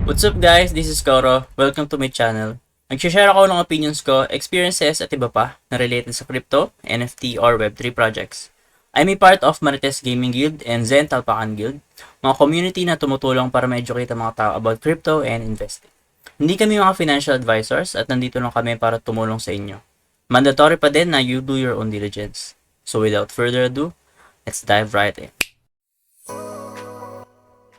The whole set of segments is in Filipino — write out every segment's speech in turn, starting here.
What's up guys, this is Koro. Welcome to my channel. Nag-share ako ng opinions ko, experiences at iba pa na related sa crypto, NFT or Web3 projects. I'm a part of Marites Gaming Guild and Zen Talpakan Guild, mga community na tumutulong para ma-educate ang mga tao about crypto and investing. Hindi kami mga financial advisors at nandito lang kami para tumulong sa inyo. Mandatory pa din na you do your own diligence. So without further ado, let's dive right in.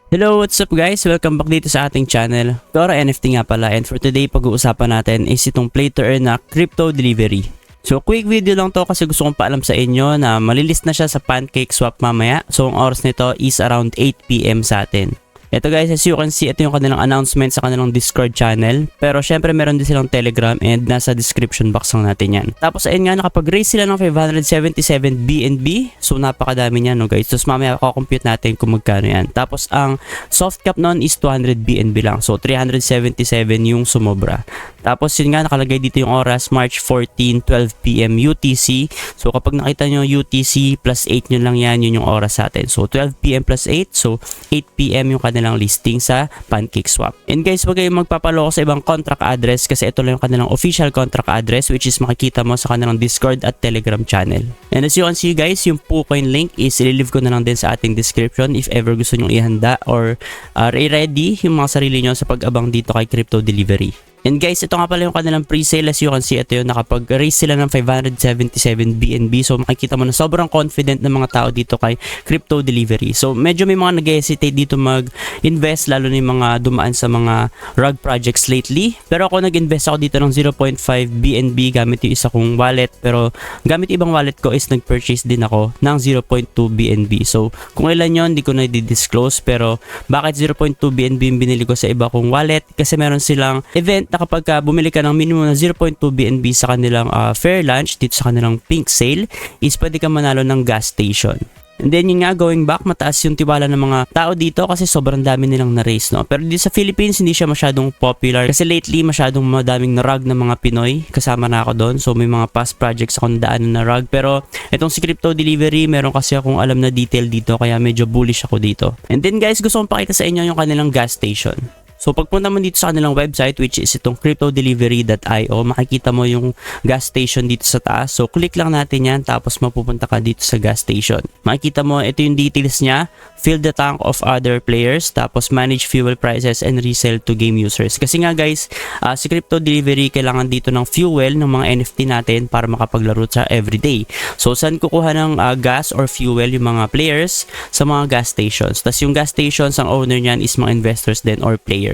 Hello, what's up guys? Welcome back dito sa ating channel. Koro NFT nga pala, and for today pag-uusapan natin is itong play to earn na crypto delivery. So quick video lang to kasi gusto kong paalam sa inyo na malilist na siya sa PancakeSwap mamaya. So ang oras nito is around 8 PM sa atin. Ito guys, as you can see, ito yung kanilang announcement sa kanilang Discord channel. Pero syempre meron din silang Telegram and nasa description box lang natin yan. Tapos ayun nga, nakapag-raise sila ng 577 BNB. So napakadami niyan no guys. Tapos mamaya ako-compute natin kung magkano yan. Tapos ang soft cap nun is 200 BNB lang. So 377 yung sumobra. Tapos yun nga, nakalagay dito yung oras, March 14, 12 PM UTC. So kapag nakita nyo UTC plus 8 nyo lang yan, yun yung oras sa atin. So 12 PM plus 8. So 8 PM yung kanilang listing sa PancakeSwap. And guys, huwag kayong magpapaloko sa ibang contract address kasi ito lang yung kanilang official contract address which is makikita mo sa kanilang Discord at Telegram channel. And as you can see guys, yung PooCoin link is ililive ko na lang din sa ating description if ever gusto nyo ihanda or i-ready yung mga sarili nyo sa pag-abang dito kay crypto delivery. And guys, ito nga pala yung kanilang pre-sale. As you can see, ito yung nakapag-raise sila ng 577 BNB. So makikita mo na sobrang confident ng mga tao dito kay crypto delivery. So medyo may mga nag-hesitate dito mag-invest, lalo na yung mga dumaan sa mga rug projects lately. Pero ako nag-invest ako dito ng 0.5 BNB gamit yung isa kong wallet. Pero gamit ibang wallet ko is nag-purchase din ako ng 0.2 BNB. So kung ilan yun, hindi ko na di-disclose. Pero bakit 0.2 BNB yung binili ko sa iba kong wallet? Kasi meron silang event na kapag bumili ka ng minimum na 0.2 BNB sa kanilang fair lunch dito sa kanilang pink sale is pwede ka manalo ng gas station. And then yun nga, going back, mataas yung tiwala ng mga tao dito kasi sobrang dami nilang na-raise, no? Pero dito sa Philippines, hindi siya masyadong popular kasi lately masyadong madaming na-rug ng mga Pinoy. Kasama na ako doon. So may mga past projects akong daanan na rug. Pero itong si crypto delivery, meron kasi akong alam na detail dito kaya medyo bullish ako dito. And then guys, gusto kong pakita sa inyo yung kanilang gas station. So pagpunta mo dito sa kanilang website which is itong cryptodelivery.io, makikita mo yung gas station dito sa taas. So click lang natin yan tapos mapupunta ka dito sa gas station. Makikita mo ito yung details niya, fill the tank of other players, tapos manage fuel prices and resell to game users. Kasi nga guys, si crypto delivery kailangan dito ng fuel ng mga NFT natin para makapaglaro sa everyday. So saan kukuha ng gas or fuel yung mga players? Sa mga gas stations. Tapos yung gas stations, ang owner niyan is mga investors din or players.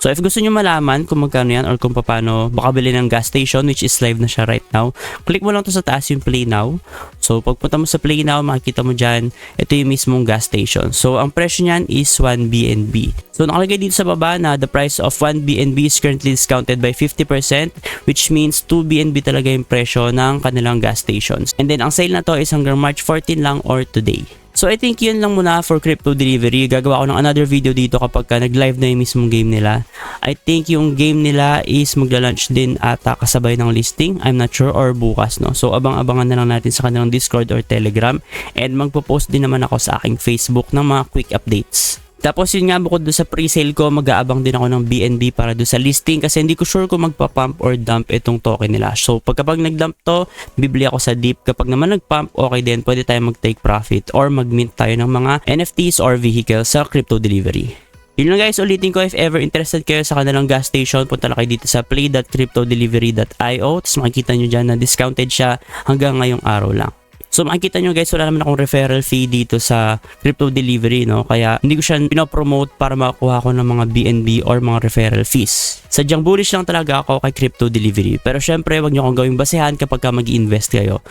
So if gusto nyo malaman kung magkano yan or kung paano makabili ng gas station which is live na siya right now, click mo lang to sa taas yung play now. So pagpunta mo sa play now, makikita mo dyan, ito yung mismong gas station. So ang presyo nyan is 1 BNB. So nakalagay dito sa baba na the price of 1 BNB is currently discounted by 50% which means 2 BNB talaga yung presyo ng kanilang gas stations. And then ang sale na to is hanggang March 14 lang or today. So I think yun lang muna for crypto delivery. Gagawa ko ng another video dito kapag nag-live na yung mismong game nila. I think yung game nila is magla-launch din ata kasabay ng listing. I'm not sure, or bukas, no? So abang-abangan na lang natin sa kanilang Discord or Telegram. And magpo-post din naman ako sa aking Facebook ng mga quick updates. Tapos yun nga, bukod doon sa pre-sale ko, mag-aabang din ako ng BNB para doon sa listing kasi hindi ko sure kung magpa-pump or dump itong token nila. So pagkapag nag-dump to, bibili ako sa dip. Kapag naman nag-pump, okay din, pwede tayo mag-take profit or mag-mint tayo ng mga NFTs or vehicles sa crypto delivery. Yun lang guys, ulitin ko, if ever interested kayo sa kanilang gas station, punta lang kayo dito sa play.cryptodelivery.io. Tapos makikita nyo dyan na discounted siya hanggang ngayong araw lang. So makikita nyo guys, wala naman akong referral fee dito sa crypto delivery, no? Kaya hindi ko siya pinopromote para makakuha ko ng mga BNB or mga referral fees. Sadyang bullish lang talaga ako kay crypto delivery. Pero syempre, wag nyo akong gawing basehan kapag ka mag-i-invest kayo.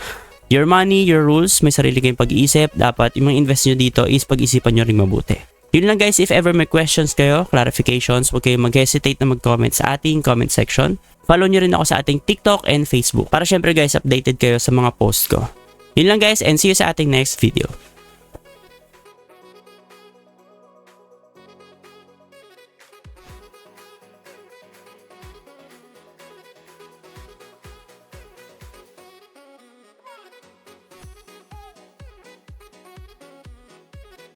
Your money, your rules, may sarili kayong pag-iisip. Dapat yung mga invest nyo dito is pag-isipan nyo rin mabuti. Yun lang guys, if ever may questions kayo, clarifications, huwag kayong mag-hesitate na mag-comment sa ating comment section. Follow nyo rin ako sa ating TikTok and Facebook para syempre guys, updated kayo sa mga post ko. Yun lang guys, and see you sa ating next video.